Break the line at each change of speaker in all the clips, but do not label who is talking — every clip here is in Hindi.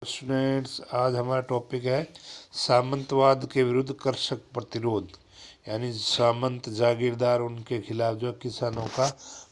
स्टूडेंट्स, आज हमारा टॉपिक है सामंतवाद के विरुद्ध कृषक प्रतिरोध। यानी सामंत जागीरदार उनके खिलाफ जो किसानों का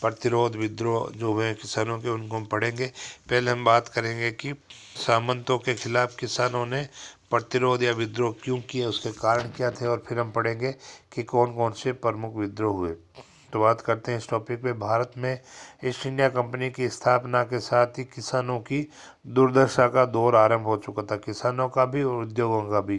प्रतिरोध विद्रोह जो हुए किसानों के, उनको हम पढ़ेंगे। पहले हम बात करेंगे कि सामंतों के खिलाफ किसानों ने प्रतिरोध या विद्रोह क्यों किया, उसके कारण क्या थे, और फिर हम पढ़ेंगे कि कौन कौन से प्रमुख विद्रोह हुए। तो बात करते हैं इस टॉपिक पे। भारत में ईस्ट इंडिया कंपनी की स्थापना के साथ ही किसानों की दुर्दशा का दौर आरंभ हो चुका था, किसानों का भी और उद्योगों का भी।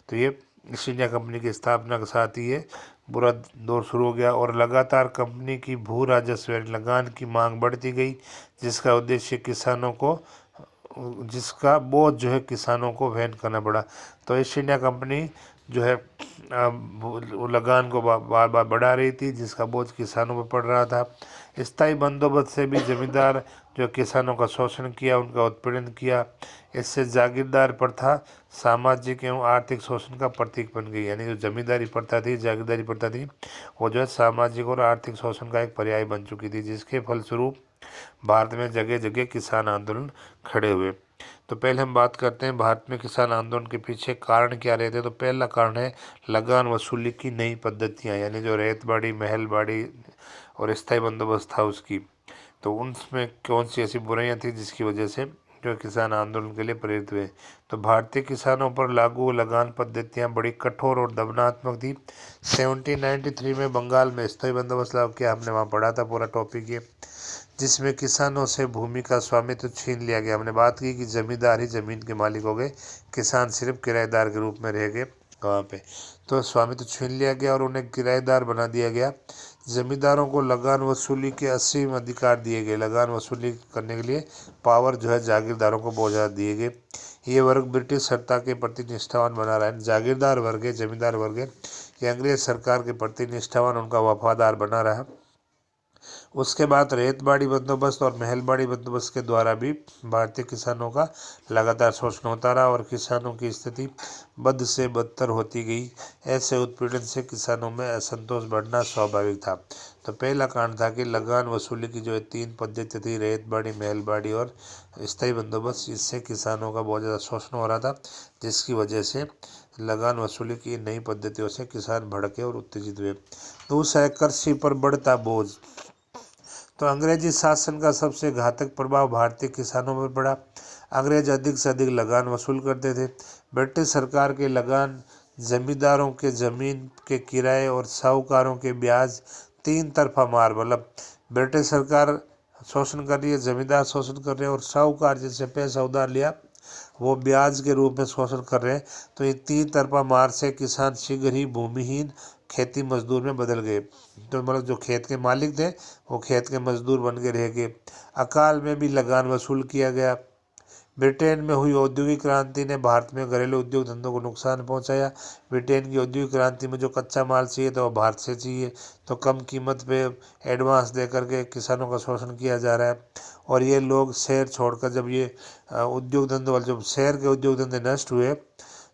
तो ये ईस्ट इंडिया कंपनी की स्थापना के साथ ही ये बुरा दौर शुरू हो गया और लगातार कंपनी की भू राजस्व लगान की मांग बढ़ती गई, जिसका उद्देश्य किसानों को जिसका बोझ जो है किसानों को वहन करना पड़ा। तो ईस्ट इंडिया कंपनी जो है लगान को बार बार बढ़ा रही थी, जिसका बोझ किसानों पर पड़ रहा था। स्थायी बंदोबस्त से भी जमींदार जो किसानों का शोषण किया, उनका उत्पीड़न किया। इससे जागीरदार प्रथा सामाजिक एवं आर्थिक शोषण का प्रतीक बन गई। यानी जो जमींदारी प्रथा थी, जागीरदारी प्रथा थी, वो जो है सामाजिक और आर्थिक शोषण का एक पर्याय बन चुकी थी, जिसके फलस्वरूप भारत में जगह जगह किसान आंदोलन खड़े हुए। तो पहले हम बात करते हैं भारत में किसान आंदोलन के पीछे कारण क्या रहे थे। तो पहला कारण है लगान वसूली की नई पद्धतियाँ, यानी जो रेतबाड़ी, महलबाड़ी और स्थायी बंदोबस्त था उसकी। तो उनमें कौन सी ऐसी बुराइयां थी जिसकी वजह से जो किसान आंदोलन के लिए प्रेरित हुए। तो भारतीय किसानों पर लागू लगान पद्धतियां बड़ी कठोर और दमनात्मक थी। 1793 में बंगाल में स्थायी बंदोबस्त लागू किया, हमने वहाँ पढ़ा था पूरा टॉपिक ये, जिसमें किसानों से भूमि का स्वामित्व छीन लिया गया। हमने बात की कि जमींदार ही जमीन के मालिक हो गए, किसान सिर्फ किराएदार के रूप में रह गए वहाँ पे। तो स्वामित्व छीन लिया गया और उन्हें किराएदार बना दिया गया। जमींदारों को लगान वसूली के असीम अधिकार दिए गए। लगान वसूली करने के लिए पावर जो है जागीरदारों को बहुत ज़्यादा दिए गए। ये वर्ग ब्रिटिश सत्ता के प्रति निष्ठावान बना रहा है। जागीरदार वर्ग है, जमींदार वर्ग है, ये अंग्रेज सरकार के प्रति निष्ठावान, उनका वफादार बना रहा। उसके बाद रेतबाड़ी बंदोबस्त और महलबाड़ी बंदोबस्त के द्वारा भी भारतीय किसानों का लगातार शोषण होता रहा और किसानों की स्थिति बद से बदतर होती गई। ऐसे उत्पीड़न से किसानों में असंतोष बढ़ना स्वाभाविक था। तो पहला कारण था कि लगान वसूली की जो तीन पद्धति थी, रेतबाड़ी, महलबाड़ी और स्थायी बंदोबस्त, इससे किसानों का बहुत ज़्यादा शोषण हो रहा था, जिसकी वजह से लगान वसूली की नई पद्धतियों से किसान भड़के और उत्तेजित हुए। दूसरा है कृषि पर बढ़ता बोझ। तो अंग्रेजी शासन का सबसे घातक प्रभाव भारतीय किसानों पर पड़ा। अंग्रेज अधिक से अधिक लगान वसूल करते थे। ब्रिटिश सरकार के लगान, जमींदारों के ज़मीन के किराए और साहूकारों के ब्याज, तीन तरफा मार। मतलब ब्रिटिश सरकार शोषण कर रही है, जमींदार शोषण कर रहे हैं और साहूकार जिससे पैसा उधार लिया वो ब्याज के रूप में शोषण कर रहे हैं। तो ये तीन तरफा मार से किसान शीघ्र ही भूमिहीन खेती मजदूर में बदल गए। तो मतलब जो खेत के मालिक थे वो खेत के मजदूर बन के रह गए। अकाल में भी लगान वसूल किया गया। ब्रिटेन में हुई औद्योगिक क्रांति ने भारत में घरेलू उद्योग धंधों को नुकसान पहुंचाया। ब्रिटेन की औद्योगिक क्रांति में जो कच्चा माल चाहिए था वो भारत से चाहिए, तो कम कीमत पे एडवांस दे करके किसानों का शोषण किया जा रहा है। और ये लोग शहर छोड़कर, जब ये उद्योग धंधे वाले, जब शहर के उद्योग धंधे नष्ट हुए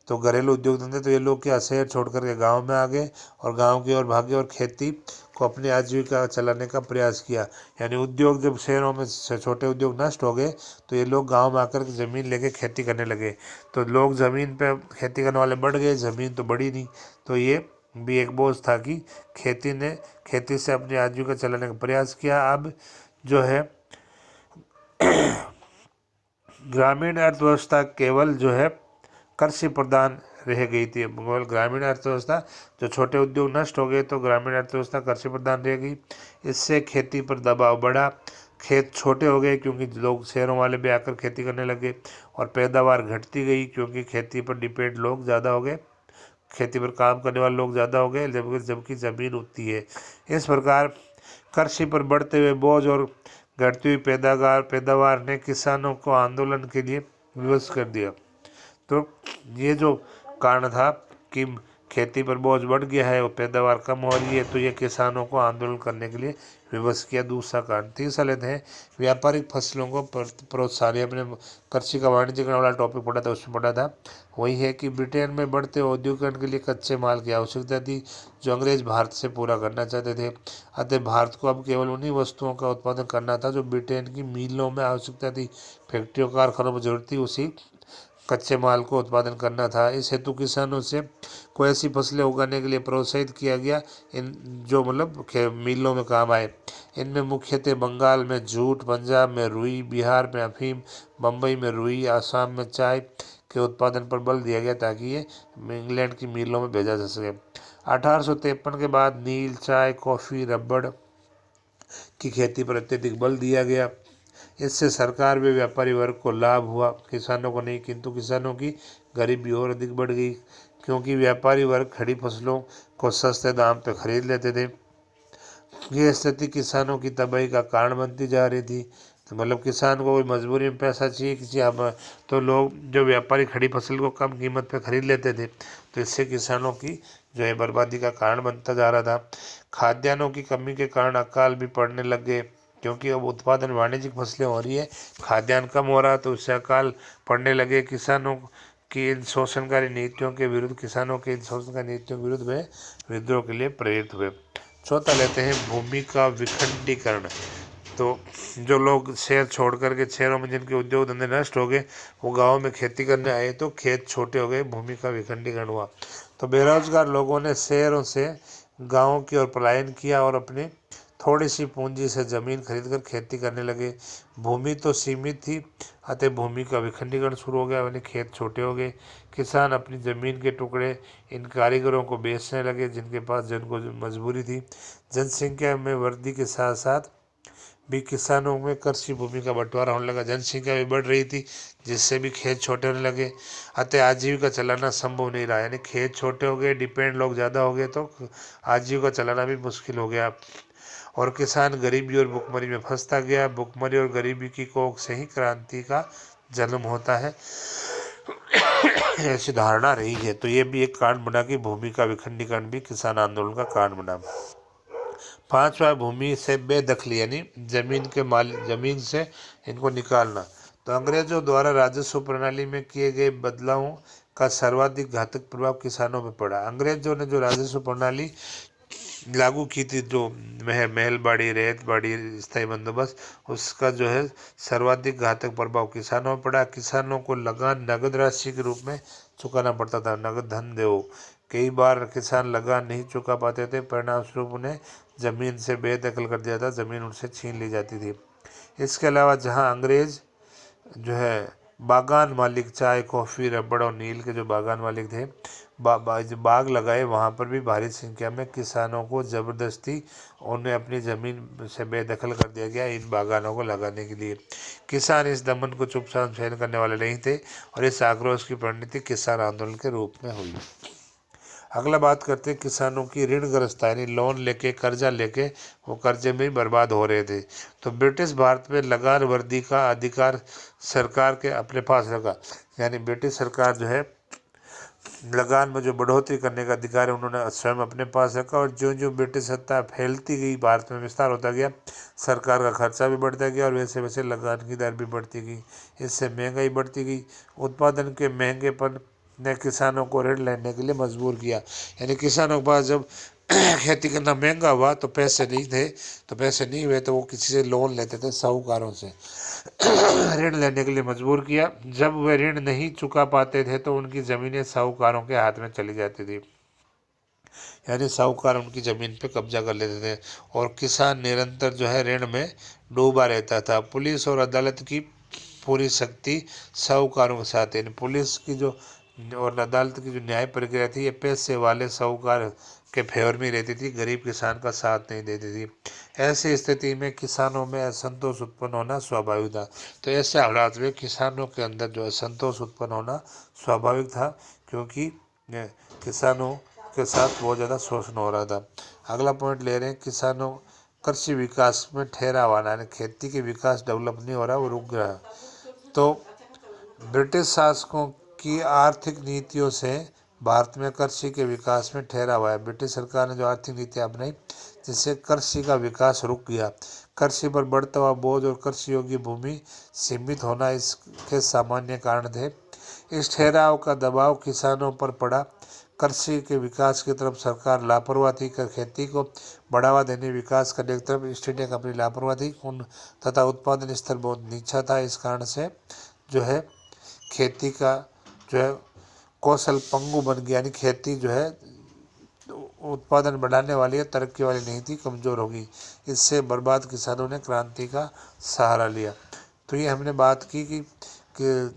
तो घरेलू उद्योग धंधे, तो ये लोग क्या शहर छोड़ करके गाँव में आ गए और गाँव की ओर भागे और खेती को अपनी आजीविका चलाने का प्रयास किया। यानी उद्योग जब शहरों में छोटे उद्योग नष्ट हो गए तो ये लोग गांव में आकर ज़मीन लेके खेती करने लगे। तो लोग ज़मीन पे खेती करने वाले बढ़ गए, ज़मीन तो बढ़ी नहीं। तो ये भी एक बोझ था कि खेती से अपनी आजीविका चलाने का प्रयास किया। अब जो है ग्रामीण अर्थव्यवस्था केवल जो है कृषि प्रधान रह गई थी। केवल ग्रामीण अर्थव्यवस्था, जो छोटे उद्योग नष्ट हो गए तो ग्रामीण अर्थव्यवस्था कृषि प्रधान रह गई। इससे खेती पर दबाव बढ़ा। खेत छोटे हो गए क्योंकि लोग शहरों वाले भी आकर खेती करने लगे और पैदावार घटती गई क्योंकि खेती पर डिपेंड लोग ज़्यादा हो गए, खेती पर काम करने वाले लोग ज़्यादा हो गए, जबकि ज़मीन उतनी है। इस प्रकार कृषि पर बढ़ते हुए बोझ और घटती हुई पैदावार ने किसानों को आंदोलन के लिए विवश कर दिया। तो ये जो कारण था कि खेती पर बोझ बढ़ गया है और पैदावार कम हो रही है, तो ये किसानों को आंदोलन करने के लिए विवश किया। दूसरा कारण। तीसरा लेते हैं व्यापारिक फसलों को प्रोत्साहन। अपने कृषि का वाणिज्यकरण वाला टॉपिक पढ़ा था, उसमें पढ़ा था वही है कि ब्रिटेन में बढ़ते औद्योगिकरण के लिए कच्चे माल की आवश्यकता थी, जो अंग्रेज भारत से पूरा करना चाहते थे। अतः भारत को अब केवल उन्हीं वस्तुओं का उत्पादन करना था जो ब्रिटेन की मीलों में आवश्यकता थी, फैक्ट्रियों, कारखानों में जरूरत थी, उसी कच्चे माल को उत्पादन करना था। इस हेतु किसानों से कोई ऐसी फसलें उगाने के लिए प्रोत्साहित किया गया इन जो मतलब मिलों में काम आए। इनमें मुख्यतः बंगाल में जूट, पंजाब में रुई, बिहार में अफीम, बम्बई में रुई, आसाम में चाय के उत्पादन पर बल दिया गया ताकि ये इंग्लैंड की मिलों में भेजा जा सके। 1853 के बाद नील, चाय, कॉफ़ी, रबड़ की खेती पर अत्यधिक बल दिया गया। इससे सरकार व व्यापारी वर्ग को लाभ हुआ, किसानों को नहीं, किंतु किसानों की गरीबी और अधिक बढ़ गई क्योंकि व्यापारी वर्ग खड़ी फसलों को सस्ते दाम पर खरीद लेते थे। ये स्थिति किसानों की तबाही का कारण बनती जा रही थी। तो मतलब किसान को कोई मजबूरी में पैसा चाहिए किसी अब, तो लोग जो व्यापारी खड़ी फसल को कम कीमत पे खरीद लेते थे, तो इससे किसानों की जो है बर्बादी का कारण बनता जा रहा था। खाद्यान्नों की कमी के कारण अकाल भी पड़ने लग गए क्योंकि अब उत्पादन वाणिज्यिक फसलें हो रही है, खाद्यान्न कम हो रहा, तो उससे अकाल पड़ने लगे। किसानों की इन शोषणकारी नीतियों के विरुद्ध किसानों के इन शोषणकारी नीतियों के विरुद्ध वे विद्रोह के लिए प्रेरित हुए। चौथा लेते हैं भूमि का विखंडीकरण। तो जो लोग शहर छोड़ करके, शहरों में जिनके उद्योग धंधे नष्ट हो गए, वो गाँव में खेती करने आए तो खेत छोटे हो गए, भूमि का विखंडीकरण हुआ। तो बेरोजगार लोगों ने शहरों से गाँव की ओर पलायन किया और अपनी थोड़ी सी पूंजी से ज़मीन खरीदकर खेती करने लगे। भूमि तो सीमित थी, अतः भूमि का विखंडीकरण शुरू हो गया, यानी खेत छोटे हो गए। किसान अपनी ज़मीन के टुकड़े इन कारीगरों को बेचने लगे जिनके पास जिनको मजबूरी थी। जनसंख्या में वृद्धि के साथ साथ भी किसानों में कृषि भूमि का बंटवारा होने लगा, जनसंख्या भी बढ़ रही थी जिससे भी खेत छोटे होने लगे, अतः आजीविका चलाना संभव नहीं रहा। यानी खेत छोटे हो गए, डिपेंड लोग ज़्यादा हो गए, तो आजीविका चलाना भी मुश्किल हो गया और किसान गरीबी और भुखमरी में फंसता गया। भुखमरी और गरीबी की कोख से ही क्रांति का जन्म होता है, ऐसी धारणा रही है। तो ये भी एक कारण बना कि भूमि का विखंडीकरण भी किसान आंदोलन का कारण बना। पांचवा, भूमि से बेदखली, यानी जमीन से इनको निकालना। तो अंग्रेजों द्वारा राजस्व प्रणाली में किए गए बदलावों का सर्वाधिक घातक प्रभाव किसानों पर पड़ा। अंग्रेजों ने जो राजस्व प्रणाली लागू की थी, जो महलबाड़ी, रेतबाड़ी, स्थायी बंदोबस्त, उसका जो है सर्वाधिक घातक प्रभाव किसानों पर पड़ा। किसानों को लगान नगद राशि के रूप में चुकाना पड़ता था, नगद धन दो। कई बार किसान लगान नहीं चुका पाते थे, परिणाम स्वरूप उन्हें ज़मीन से बेदखल कर दिया था, ज़मीन उनसे छीन ली जाती थी। इसके अलावा जहां अंग्रेज जो है बागान मालिक, चाय, कॉफ़ी, रबड़ और नील के जो बागान मालिक थे, जो बाग लगाए, वहाँ पर भी भारी संख्या में किसानों को ज़बरदस्ती उन्हें अपनी ज़मीन से बेदखल कर दिया गया इन बागानों को लगाने के लिए। किसान इस दमन को चुपचाप सहन करने वाले नहीं थे और इस आक्रोश की परिणति किसान आंदोलन के रूप में हुई। अगला बात करते हैं किसानों की ऋणग्रस्तता, यानी लोन लेके, कर्जा लेके वो कर्जे में ही बर्बाद हो रहे थे। तो ब्रिटिश भारत में लगान वर्दी का अधिकार सरकार के अपने पास रखा, यानी ब्रिटिश सरकार जो है लगान में जो बढ़ोतरी करने का अधिकार है उन्होंने स्वयं अपने पास रखा और जो जो ब्रिटिश सत्ता फैलती गई, भारत में विस्तार होता गया, सरकार का खर्चा भी बढ़ता गया और वैसे वैसे लगान की दर भी बढ़ती गई। इससे महंगाई बढ़ती गई। उत्पादन के महंगेपन ने किसानों को ऋण लेने के लिए मजबूर किया, यानी किसानों के पास जब खेती करना महंगा हुआ तो पैसे नहीं हुए तो वो किसी से लोन लेते थे, साहूकारों से ऋण लेने के लिए मजबूर किया। जब वे ऋण नहीं चुका पाते थे तो उनकी ज़मीनें साहूकारों के हाथ में चली जाती थी, यानी साहूकार उनकी ज़मीन पे कब्जा कर लेते थे और किसान निरंतर जो है ऋण में डूबा रहता था। पुलिस और अदालत की पूरी शक्ति साहूकारों के साथ, यानी पुलिस की जो और अदालत की जो न्याय प्रक्रिया थी, ये पैसे वाले साहूकार के फेवर में रहती थी, गरीब किसान का साथ नहीं देती थी। ऐसी स्थिति में किसानों में असंतोष उत्पन्न होना स्वाभाविक था। तो ऐसे हालात में किसानों के अंदर जो असंतोष उत्पन्न होना स्वाभाविक था क्योंकि किसानों के साथ बहुत ज़्यादा शोषण हो रहा था। अगला पॉइंट ले रहे हैं, किसानों कृषि विकास में ठहराव आना, यानी खेती के विकास डेवलप नहीं हो रहा, वो रुक गया। तो ब्रिटिश शासकों की आर्थिक नीतियों से भारत में कृषि के विकास में ठहराव आया। ब्रिटिश सरकार ने जो आर्थिक नीतियाँ अपनाई जिससे कृषि का विकास रुक गया। कृषि पर बढ़ता हुआ बोझ और कृषि योग्य भूमि सीमित होना इसके सामान्य कारण थे। इस ठहराव का दबाव किसानों पर पड़ा। कृषि के विकास की तरफ सरकार लापरवाह थी, खेती को बढ़ावा देने, विकास करने की तरफ ईस्ट इंडिया कंपनी लापरवाह थी तथा उत्पादन स्तर बहुत नीचा था। इस कारण से जो है खेती का जो है कौशल पंगु बन गया, यानी खेती जो है उत्पादन बढ़ाने वाली है, तरक्की वाली नहीं थी, कमज़ोर होगी। इससे बर्बाद किसानों ने क्रांति का सहारा लिया। तो ये हमने बात की कि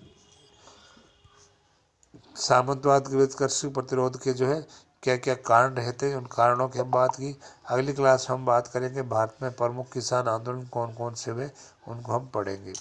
सामंतवाद के विरुद्ध कृषि प्रतिरोध के जो है क्या क्या कारण रहे थे, उन कारणों की हम बात की। अगली क्लास में हम बात करेंगे भारत में प्रमुख किसान आंदोलन कौन कौन से हुए, उनको हम पढ़ेंगे।